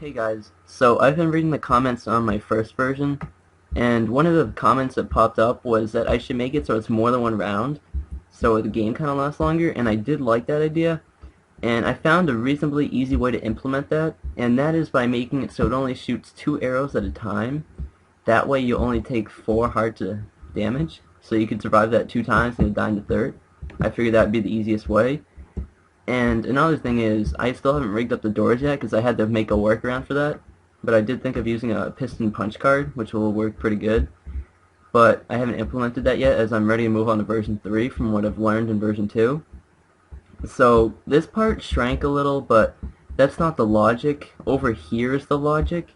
Hey guys, so I've been reading the comments on my first version, and one of the comments that popped up was that I should make it so it's more than one round, so the game kind of lasts longer, and I did like that idea, and I found a reasonably easy way to implement that, and that is by making it so it only shoots 2 arrows at a time. That way you only take 4 hearts of damage, so you can survive that 2 times and die in the third. I figured that would be the easiest way. And another thing is, I still haven't rigged up the doors yet because I had to make a workaround for that. But I did think of using a piston punch card, which will work pretty good. But I haven't implemented that yet as I'm ready to move on to version 3 from what I've learned in version 2. So this part shrank a little, but that's not the logic. Over here is the logic.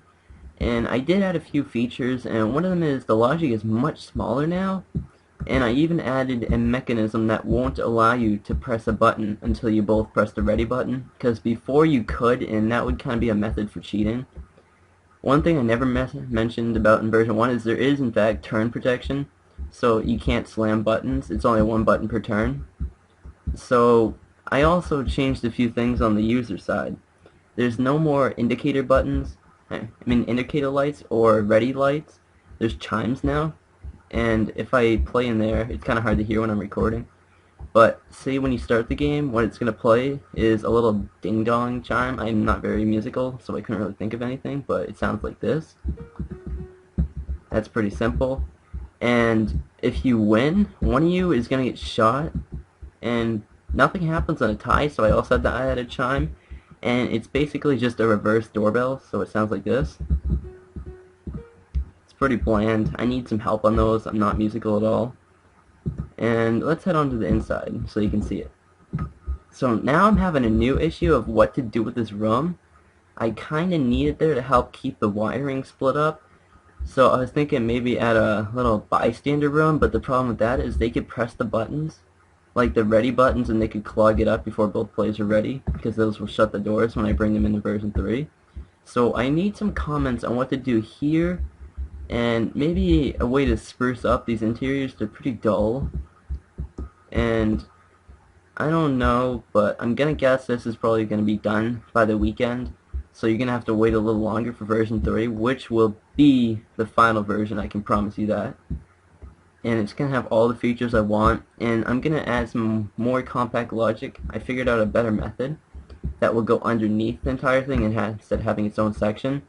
And I did add a few features, and one of them is the logic is much smaller now. And I even added a mechanism that won't allow you to press a button until you both press the ready button, because before you could, and that would kind of be a method for cheating. One thing I never mentioned about in version 1 is there is in fact turn protection, so you can't slam buttons. It's only one button per turn. So I also changed a few things on the user side. There's no more indicator buttons, indicator lights or ready lights. There's chimes now. And if I play in there, it's kind of hard to hear when I'm recording. But say when you start the game, what it's going to play is a little ding-dong chime. I'm not very musical, so I couldn't really think of anything, but it sounds like this. That's pretty simple. And if you win, one of you is going to get shot, and nothing happens on a tie, so I also had to add a chime. And it's basically just a reverse doorbell, so it sounds like this. Pretty bland. I need some help on those. I'm not musical at all. And let's head on to the inside so you can see it. So now I'm having a new issue of what to do with this room. I kind of need it there to help keep the wiring split up. So I was thinking maybe add a little bystander room, but the problem with that is they could press the buttons, like the ready buttons, and they could clog it up before both players are ready, because those will shut the doors when I bring them into version 3. So I need some comments on what to do here, and maybe a way to spruce up these interiors. They're pretty dull, and I don't know, but I'm gonna guess this is probably gonna be done by the weekend, so you're gonna have to wait a little longer for version 3, which will be the final version, I can promise you that. And it's gonna have all the features I want, and I'm gonna add some more compact logic. I figured out a better method that will go underneath the entire thing instead of having its own section.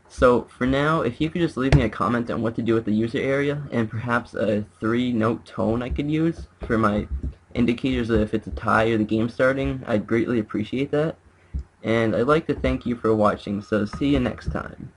So for now, if you could just leave me a comment on what to do with the user area, and perhaps a 3-note tone I could use for my indicators of if it's a tie or the game starting, I'd greatly appreciate that. And I'd like to thank you for watching, so see you next time.